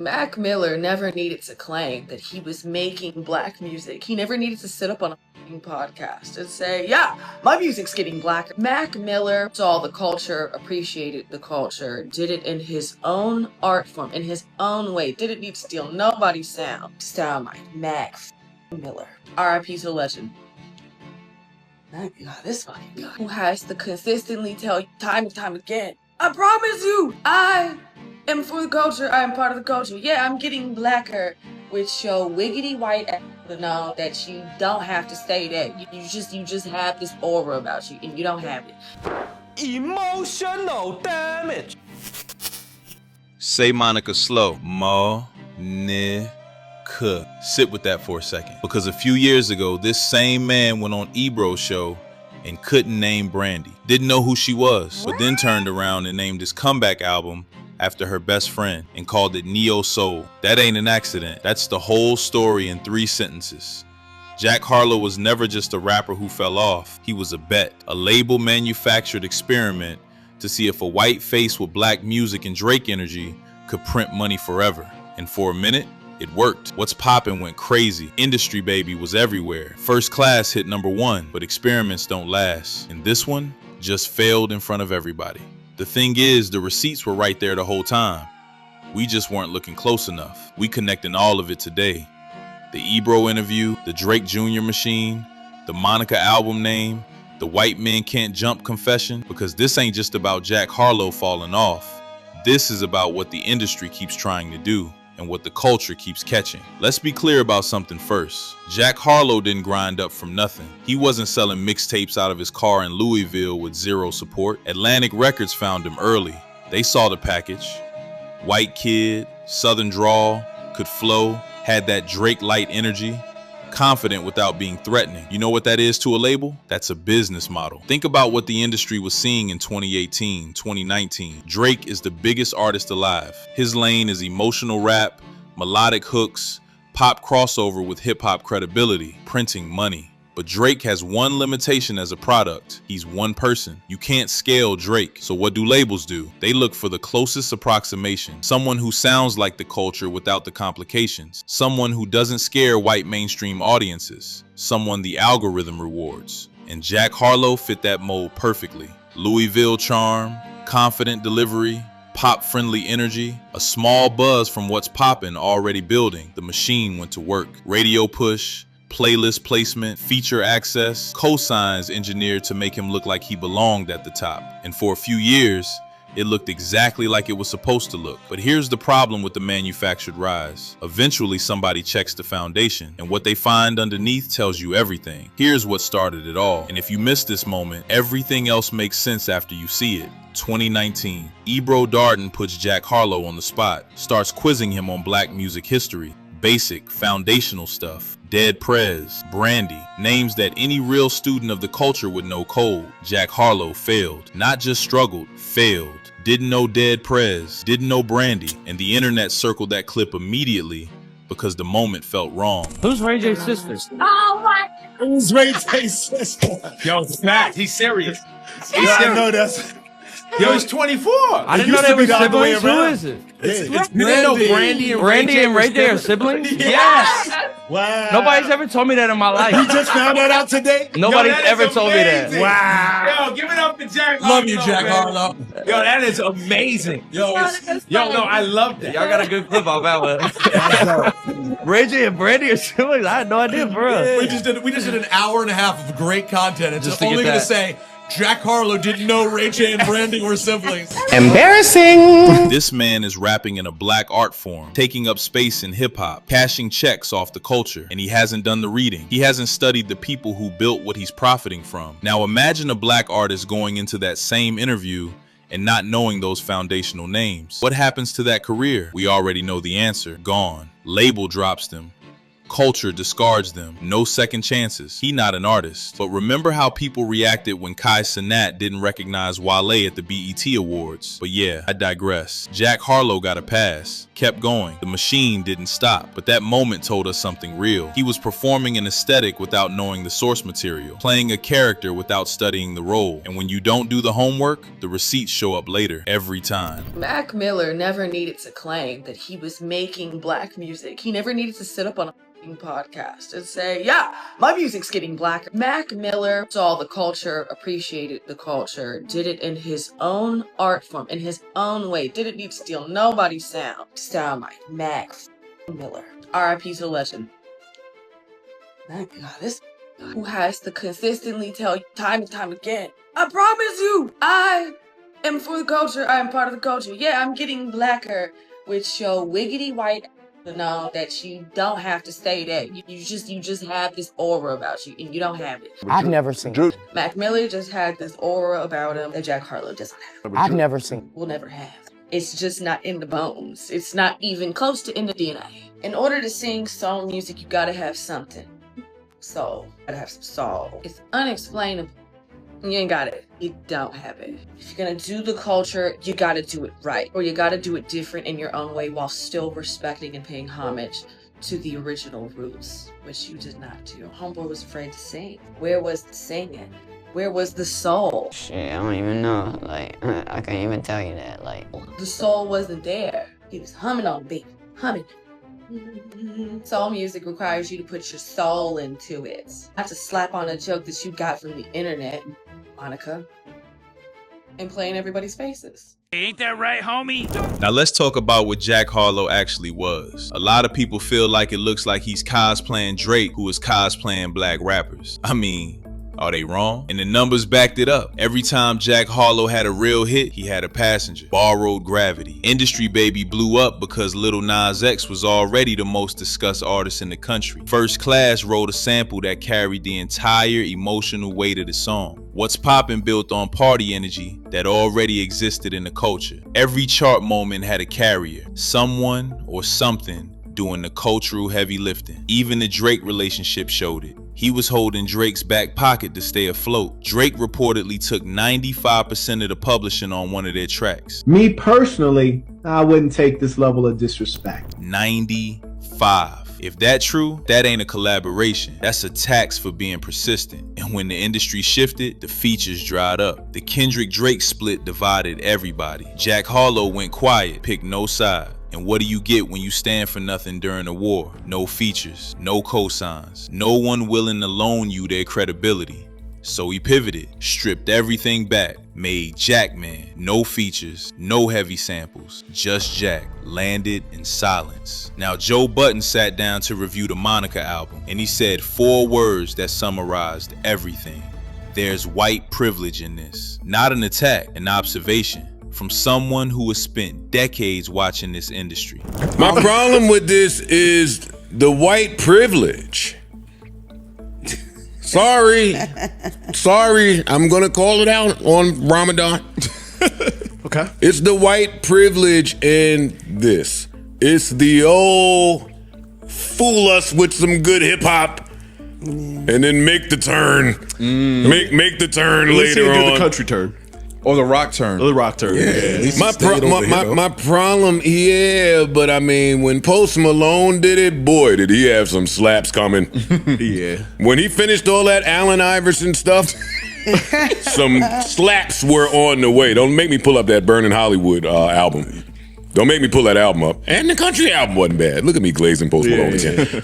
Mac Miller never needed to claim that he was making black music. He never needed to sit up on a podcast and say, yeah, my music's getting blacker. Mac Miller saw the culture, appreciated the culture, did it in his own art form, in his own way. Didn't need to steal nobody's sound. Sound like Mac Miller. R.I.P. to the legend. This fucking guy who has to consistently tell you time and time again, I promise you, I am for the culture, I am part of the culture. Yeah, I'm getting blacker, with your wiggity white ass to know that you don't have to say that. You just have this aura about you, and you don't have it. Emotional damage. Say Monica slow. Monica. Sit with that for a second. Because a few years ago, this same man went on Ebro's show and couldn't name Brandy. Didn't know who she was, but then turned around and named his comeback album after her best friend and called it Neo Soul. That ain't an accident. That's the whole story in 3 sentences. Jack Harlow was never just a rapper who fell off. He was a bet, a label manufactured experiment to see if a white face with black music and Drake energy could print money forever. And for a minute, it worked. What's Poppin' went crazy. Industry Baby was everywhere. First Class hit #1, but experiments don't last. And this one just failed in front of everybody. The thing is, the receipts were right there the whole time. We just weren't looking close enough. We connecting all of it today. The Ebro interview, the Drake Jr. machine, the Monica album name, the White Men Can't Jump confession, because this ain't just about Jack Harlow falling off. This is about what the industry keeps trying to do and what the culture keeps catching. Let's be clear about something first. Jack Harlow didn't grind up from nothing. He wasn't selling mixtapes out of his car in Louisville with zero support. Atlantic Records found him early. They saw the package. White kid, southern drawl, could flow, had that Drake light energy, confident without being threatening. You know what that is to a label? That's a business model. Think about what the industry was seeing in 2018, 2019. Drake is the biggest artist alive. His lane is emotional rap, melodic hooks, pop crossover with hip-hop credibility, printing money. But Drake has one limitation as a product. He's one person. You can't scale Drake. So what do labels do? They look for the closest approximation. Someone who sounds like the culture without the complications. Someone who doesn't scare white mainstream audiences. Someone the algorithm rewards. And Jack Harlow fit that mold perfectly. Louisville charm, confident delivery, pop-friendly energy, a small buzz from what's poppin' already building. The machine went to work. Radio push, playlist placement, feature access, cosigns engineered to make him look like he belonged at the top. And for a few years, it looked exactly like it was supposed to look. But here's the problem with the manufactured rise. Eventually, somebody checks the foundation, and what they find underneath tells you everything. Here's what started it all. And if you miss this moment, everything else makes sense after you see it. 2019, Ebro Darden puts Jack Harlow on the spot, starts quizzing him on black music history. Basic, foundational stuff. Dead Prez, Brandy, names that any real student of the culture would know cold. Jack Harlow failed. Not just struggled, failed. Didn't know Dead Prez, didn't know Brandy, and the internet circled that clip immediately because the moment felt wrong. Who's Ray J's sisters? Oh my! Who's Ray J's sister? Yo, it's Matt. He's serious. I know that's. Yo, he's 24. I didn't know they were siblings. Who is it? It's You didn't know Brandy and Ray J are siblings? Yes. Wow. Nobody's ever told me that in my life. You just found that out today? Nobody's Yo, that ever is told me that. amazing. Wow. Yo, give it up to Jack. Love you, Harlow, Jack man. Harlow. Yo, that is amazing. Yo, No, I love that. Y'all got a good clip off that one. Ray J and Brandy are siblings? I had no idea, bro. we just did an hour and a half of great content. It's Just just to only get going to that. say Jack Harlow didn't know Ray J and Brandy were siblings. Embarrassing. This man is rapping in a black art form, taking up space in hip-hop, cashing checks off the culture, and he hasn't done the reading. He hasn't studied the people who built what he's profiting from. Now imagine a black artist going into that same interview and not knowing those foundational names. What happens to that career? We already know the answer. Gone. Label drops them. Culture discards them. No second chances. He not an artist. But remember how people reacted when Kai Cenat didn't recognize Wale at the BET Awards. But yeah, I digress. Jack Harlow got a pass. Kept going. The machine didn't stop. But that moment told us something real. He was performing an aesthetic without knowing the source material. Playing a character without studying the role. And when you don't do the homework, the receipts show up later. Every time. Mac Miller never needed to claim that he was making black music. He never needed to sit up on a podcast and say, yeah, my music's getting blacker. Mac Miller saw the culture, appreciated the culture, did it in his own art form, in his own way. Didn't need to steal nobody's sound. Sound like Mac Miller. R.I.P. to legend. My God, this who has to consistently tell you time and time again, I promise you, I am for the culture, I am part of the culture. Yeah, I'm getting blacker with your wiggity white to know that you don't have to stay there. You just have this aura about you, and you don't have it. I've never seen it. Mac Miller just had this aura about him that Jack Harlow doesn't have. I've never seen it. Will never have. It's just not in the bones. It's not even close to in the DNA. In order to sing soul music, you gotta have something. Soul. You gotta have some soul. It's unexplainable. You ain't got it. You don't have it. If you're gonna do the culture, you gotta do it right. Or you gotta do it different in your own way while still respecting and paying homage to the original roots, which you did not do. Homeboy was afraid to sing. Where was the singing? Where was the soul? Shit, I don't even know. Like, I can't even tell you that. Like, the soul wasn't there. He was humming on the beat. Humming. Soul music requires you to put your soul into it. Not to slap on a joke that you got from the internet, Monica, and play in everybody's faces. Ain't that right, homie? Now let's talk about what Jack Harlow actually was. A lot of people feel like it looks like he's cosplaying Drake, who is cosplaying black rappers. I mean, are they wrong? And the numbers backed it up. Every time Jack Harlow had a real hit, he had a passenger. Borrowed Gravity. Industry Baby blew up because Lil Nas X was already the most discussed artist in the country. First Class wrote a sample that carried the entire emotional weight of the song. What's Poppin' built on party energy that already existed in the culture. Every chart moment had a carrier, someone or something doing the cultural heavy lifting. Even the Drake relationship showed it. He was holding Drake's back pocket to stay afloat. Drake reportedly took 95% of the publishing on one of their tracks. Me personally, I wouldn't take this level of disrespect. 95. If that's true, that ain't a collaboration. That's a tax for being persistent. And when the industry shifted, the features dried up. The Kendrick-Drake split divided everybody. Jack Harlow went quiet, picked no side. And what do you get when you stand for nothing during a war? No features, no cosigns, no one willing to loan you their credibility. So he pivoted, stripped everything back, made Jackman, no features, no heavy samples, just Jack, landed in silence. Now Joe Budden sat down to review the Monica album, and he said 4 words that summarized everything. There's white privilege in this. Not an attack, an observation. From someone who has spent decades watching this industry. My problem with this is the white privilege. Sorry, I'm gonna call it out on Ramadan. Okay. It's the white privilege in this. It's the old fool us with some good hip hop and then make the turn. Make the turn later on. Do the country turn. Or the rock turn. Or the rock turn. Yeah. My problem, yeah, but I mean, when Post Malone did it, boy, did he have some slaps coming. Yeah. When he finished all that Allen Iverson stuff, some slaps were on the way. Don't make me pull up that Burning Hollywood album. Don't make me pull that album up. And the country album wasn't bad. Look at me glazing Post Malone again.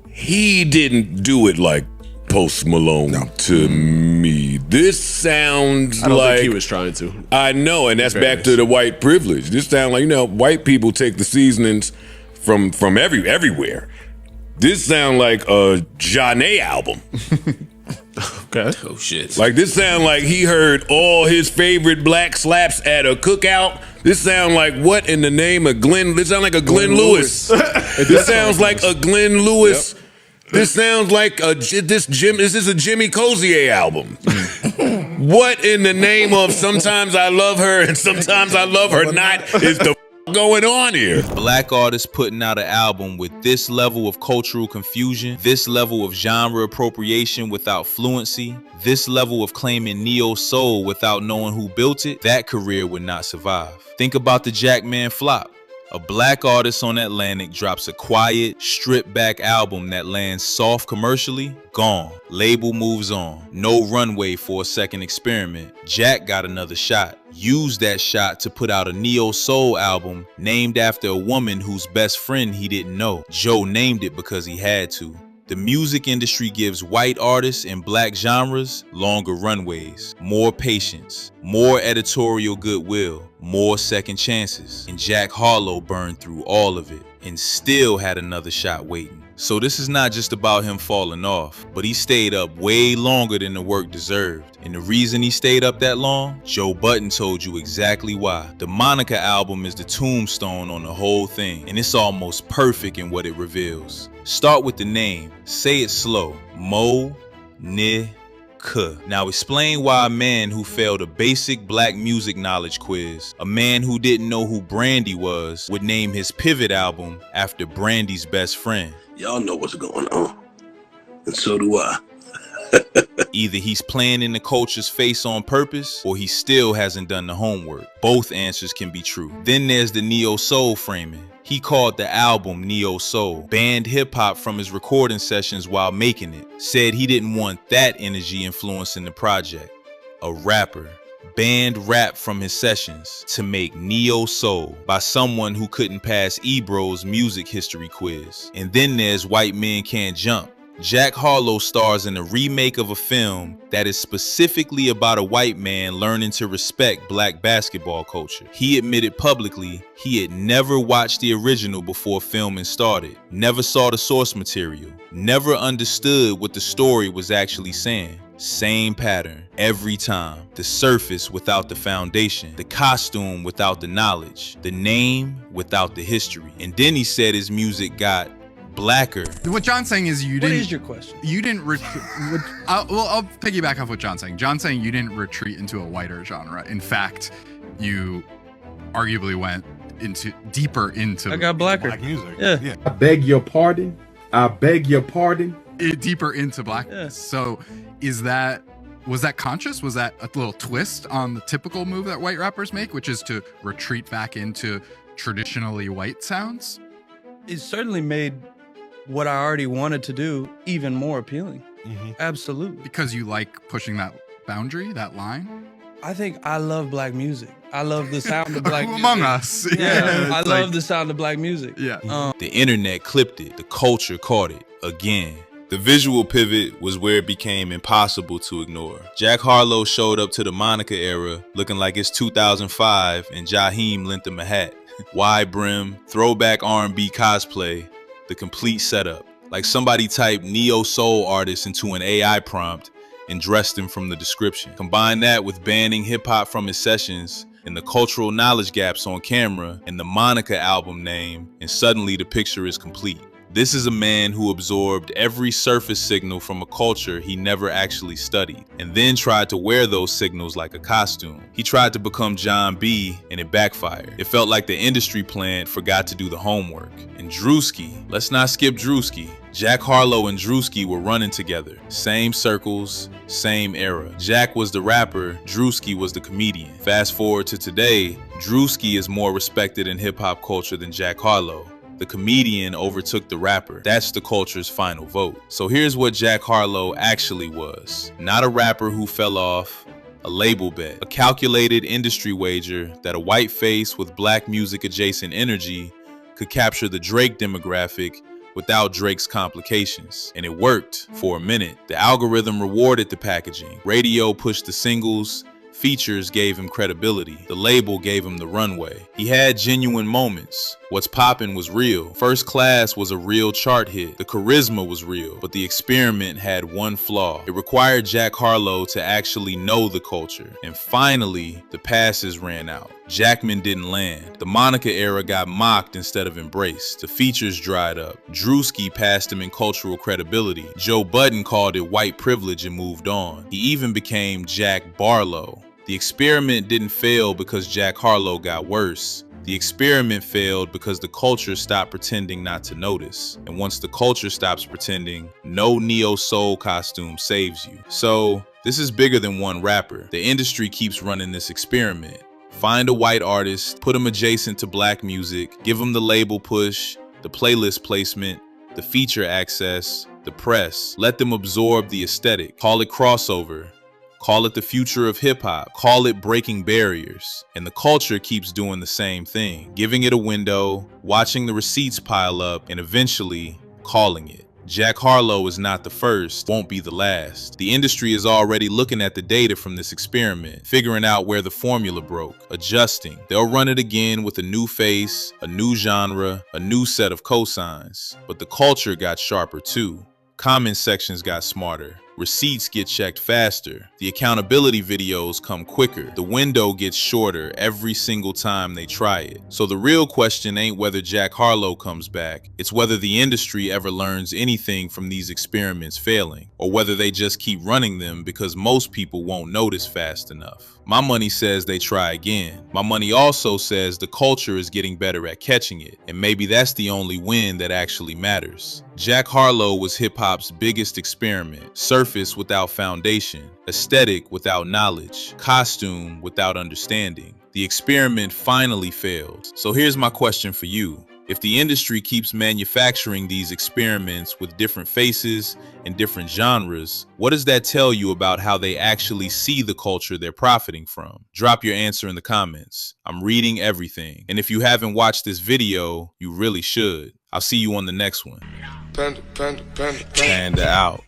He didn't do it like Post Malone to me. This sounds like... I don't think he was trying to. I know, and that's back to the white privilege. This sounds like, white people take the seasonings from everywhere. This sounds like a Janae album. Okay. Oh, shit. Like, this sound like he heard all his favorite black slaps at a cookout. This sound like what in the name of Glenn? This sound like a Glenn Lewis. This sounds like a Glenn Lewis. Yep. This sounds like this is a Jimmy Cozier album. What in the name of sometimes I love her and sometimes I love her not is the going on here? Black artists putting out an album with this level of cultural confusion, this level of genre appropriation without fluency, this level of claiming neo-soul without knowing who built it, that career would not survive. Think about the Jackman flop. A black artist on Atlantic drops a quiet, stripped-back album that lands soft commercially, gone. Label moves on. No runway for a second experiment. Jack got another shot. Used that shot to put out a neo-soul album named after a woman whose best friend he didn't know. Joe named it because he had to. The music industry gives white artists in black genres longer runways, more patience, more editorial goodwill, more second chances. And Jack Harlow burned through all of it and still had another shot waiting. So this is not just about him falling off, but he stayed up way longer than the work deserved. And the reason he stayed up that long, Joe Budden told you exactly why. The Monica album is the tombstone on the whole thing, and it's almost perfect in what it reveals. Start with the name. Say it slow. Mo, Ni, K. Now explain why a man who failed a basic black music knowledge quiz, a man who didn't know who Brandy was, would name his Pivot album after Brandy's best friend. Y'all know what's going on, and so do I. Either he's playing in the culture's face on purpose, or he still hasn't done the homework. Both answers can be true. Then there's the neo-soul framing. He called the album Neo Soul, banned hip-hop from his recording sessions while making it, said he didn't want that energy influencing the project. A rapper banned rap from his sessions to make Neo Soul by someone who couldn't pass Ebro's music history quiz. And then there's White Men Can't Jump. Jack Harlow stars in a remake of a film that is specifically about a white man learning to respect black basketball culture. He admitted publicly he had never watched the original before filming started, never saw the source material, never understood what the story was actually saying. Same pattern every time. The surface without the foundation, the costume without the knowledge, the name without the history. And then he said his music got blacker. What John's saying is you didn't. What is your question? You didn't I'll piggyback off what John's saying. John's saying you didn't retreat into a whiter genre. In fact, you arguably went deeper into. I got blacker. Black music. Yeah. I beg your pardon. I beg your pardon. Deeper into blackness. Yeah. So was that conscious? Was that a little twist on the typical move that white rappers make, which is to retreat back into traditionally white sounds? It certainly made what I already wanted to do even more appealing. Mm-hmm. Absolutely. Because you like pushing that boundary, that line? I think I love black music. I love the sound of black music. Among us. Yeah, I love the sound of black music. Yeah. The internet clipped it. The culture caught it again. The visual pivot was where it became impossible to ignore. Jack Harlow showed up to the Monica era looking like it's 2005 and Jaheim lent him a hat. Wide brim, throwback R&B cosplay, the complete setup. Like somebody typed neo-soul artist into an AI prompt and dressed him from the description. Combine that with banning hip-hop from his sessions and the cultural knowledge gaps on camera and the Monica album name, and suddenly the picture is complete. This is a man who absorbed every surface signal from a culture he never actually studied, and then tried to wear those signals like a costume. He tried to become John B, and it backfired. It felt like the industry plant forgot to do the homework. And Drewski, let's not skip Drewski. Jack Harlow and Drewski were running together. Same circles, same era. Jack was the rapper, Drewski was the comedian. Fast forward to today, Drewski is more respected in hip-hop culture than Jack Harlow. The comedian overtook the rapper. That's the culture's final vote. So here's what Jack Harlow actually was. Not a rapper who fell off, a label bet. A calculated industry wager that a white face with black music adjacent energy could capture the Drake demographic without Drake's complications. And it worked for a minute. The algorithm rewarded the packaging. Radio pushed the singles. Features gave him credibility. The label gave him the runway. He had genuine moments. What's Poppin' was real. First Class was a real chart hit. The charisma was real, but the experiment had one flaw. It required Jack Harlow to actually know the culture. And finally, the passes ran out. Jackman didn't land. The Monica era got mocked instead of embraced. The features dried up. Drewski passed him in cultural credibility. Joe Budden called it white privilege and moved on. He even became Jack Barlow. The experiment didn't fail because Jack Harlow got worse. The experiment failed because the culture stopped pretending not to notice. And once the culture stops pretending, no neo-soul costume saves you. So, this is bigger than one rapper. The industry keeps running this experiment. Find a white artist, put them adjacent to black music, give them the label push, the playlist placement, the feature access, the press. Let them absorb the aesthetic. Call it crossover. Call it the future of hip-hop. Call it breaking barriers. And the culture keeps doing the same thing. Giving it a window, watching the receipts pile up, and eventually calling it. Jack Harlow is not the first, won't be the last. The industry is already looking at the data from this experiment, figuring out where the formula broke, adjusting. They'll run it again with a new face, a new genre, a new set of cosigns. But the culture got sharper too. Comment sections got smarter. Receipts get checked faster. The accountability videos come quicker. The window gets shorter every single time they try it. So the real question ain't whether Jack Harlow comes back. It's whether the industry ever learns anything from these experiments failing, or whether they just keep running them because most people won't notice fast enough. My money says they try again. My money also says the culture is getting better at catching it, and maybe that's the only win that actually matters. Jack Harlow was hip-hop's biggest experiment. Surface without foundation, aesthetic without knowledge, costume without understanding. The experiment finally failed. So here's my question for you. If the industry keeps manufacturing these experiments with different faces and different genres, what does that tell you about how they actually see the culture they're profiting from? Drop your answer in the comments. I'm reading everything. And if you haven't watched this video, you really should. I'll see you on the next one. Panda out.